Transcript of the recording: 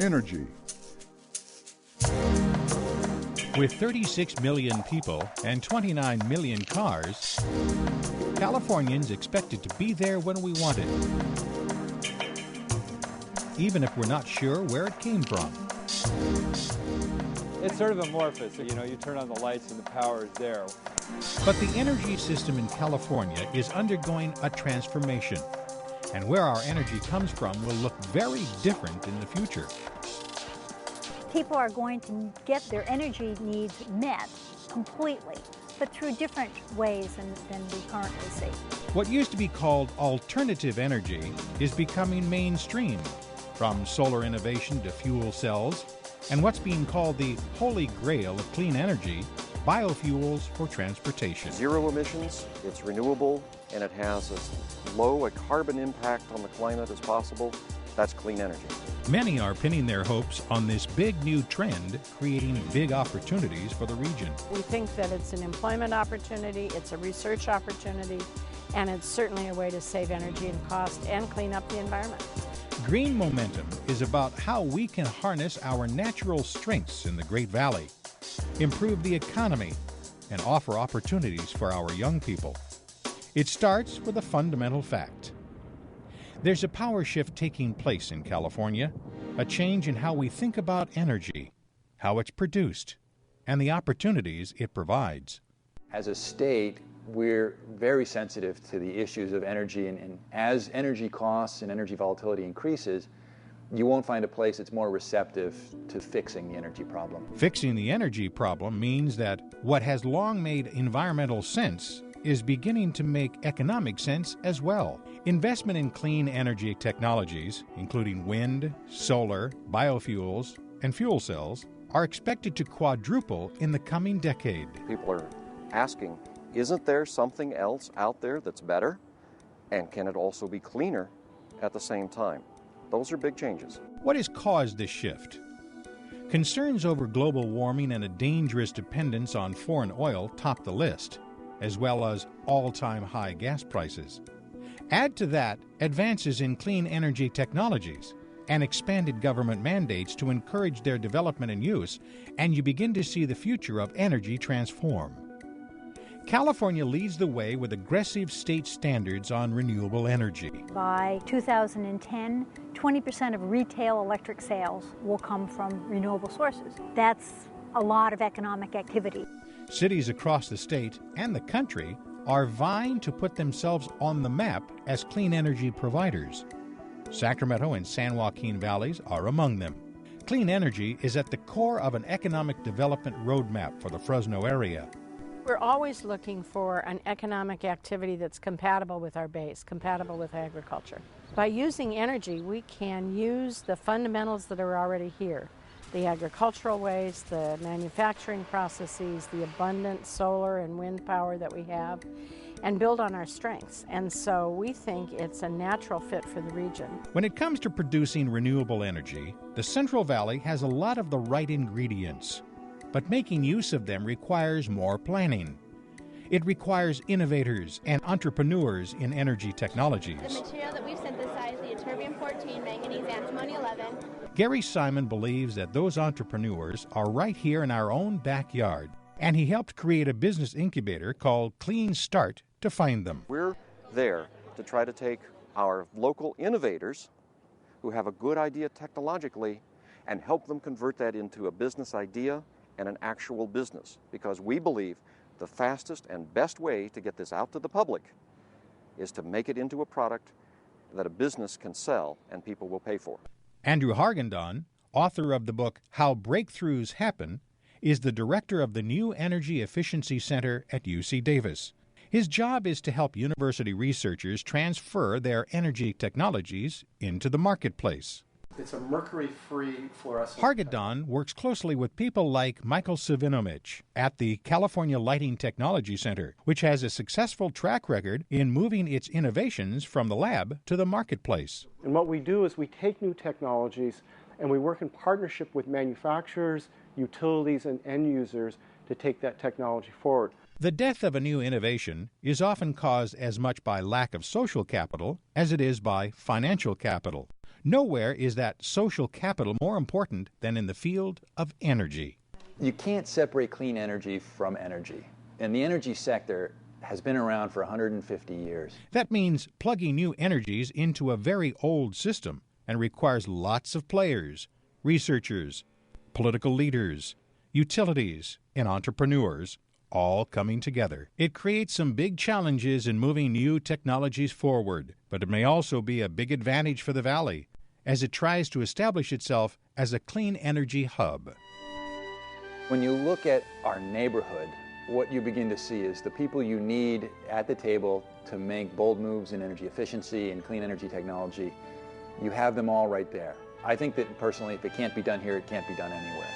Energy. With 36 million people and 29 million cars, Californians expected to be there when we want it, even if we're not sure where it came from. It's sort of amorphous. You know, you turn on the lights and the power is there. But the energy system in California is undergoing a transformation, and where our energy comes from will look very different in the future. People are going to get their energy needs met completely, but through different ways than we currently see. What used to be called alternative energy is becoming mainstream, from solar innovation to fuel cells, and what's being called the holy grail of clean energy, biofuels for transportation. Zero emissions, it's renewable, and it has as low a carbon impact on the climate as possible. That's clean energy. Many are pinning their hopes on this big new trend, creating big opportunities for the region. We think that it's an employment opportunity, it's a research opportunity, and it's certainly a way to save energy and cost and clean up the environment. Green Momentum is about how we can harness our natural strengths in the Great Valley, improve the economy, and offer opportunities for our young people. It starts with a fundamental fact. There's a power shift taking place in California, a change in how we think about energy, how it's produced, and the opportunities it provides. As a state, we're very sensitive to the issues of energy, and as energy costs and energy volatility increases, you won't find a place that's more receptive to fixing the energy problem. Fixing the energy problem means that what has long made environmental sense is beginning to make economic sense as well. Investment in clean energy technologies, including wind, solar, biofuels, and fuel cells, are expected to quadruple in the coming decade. People are asking, isn't there something else out there that's better? And can it also be cleaner at the same time? Those are big changes. What has caused this shift? Concerns over global warming and a dangerous dependence on foreign oil top the list, as well as all-time high gas prices. Add to that advances in clean energy technologies and expanded government mandates to encourage their development and use, and you begin to see the future of energy transform. California leads the way with aggressive state standards on renewable energy. By 2010, 20% of retail electric sales will come from renewable sources. That's a lot of economic activity. Cities across the state and the country are vying to put themselves on the map as clean energy providers. Sacramento and San Joaquin Valleys are among them. Clean energy is at the core of an economic development roadmap for the Fresno area. We're always looking for an economic activity that's compatible with our base, compatible with agriculture. By using energy, we can use the fundamentals that are already here. The agricultural ways, the manufacturing processes, the abundant solar and wind power that we have, and build on our strengths. And so we think it's a natural fit for the region. When it comes to producing renewable energy, the Central Valley has a lot of the right ingredients, but making use of them requires more planning. It requires innovators and entrepreneurs in energy technologies. The material that we've synthesized, the ytterbium-14, manganese, antimony-11. Gary Simon believes that those entrepreneurs are right here in our own backyard, and he helped create a business incubator called Clean Start to find them. We're there to try to take our local innovators who have a good idea technologically and help them convert that into a business idea and an actual business, because we believe the fastest and best way to get this out to the public is to make it into a product that a business can sell and people will pay for. Andrew Hargendon, author of the book How Breakthroughs Happen, is the director of the New Energy Efficiency Center at UC Davis. His job is to help university researchers transfer their energy technologies into the marketplace. It's a mercury-free fluorescent. Hargadon works closely with people like Michael Savinovich at the California Lighting Technology Center, which has a successful track record in moving its innovations from the lab to the marketplace. And what we do is we take new technologies and we work in partnership with manufacturers, utilities, and end users to take that technology forward. The death of a new innovation is often caused as much by lack of social capital as it is by financial capital. Nowhere is that social capital more important than in the field of energy. You can't separate clean energy from energy. And the energy sector has been around for 150 years. That means plugging new energies into a very old system and requires lots of players, researchers, political leaders, utilities, and entrepreneurs all coming together. It creates some big challenges in moving new technologies forward, but it may also be a big advantage for the Valley as it tries to establish itself as a clean energy hub. When you look at our neighborhood, what you begin to see is the people you need at the table to make bold moves in energy efficiency and clean energy technology. You have them all right there. I think that personally, if it can't be done here, it can't be done anywhere.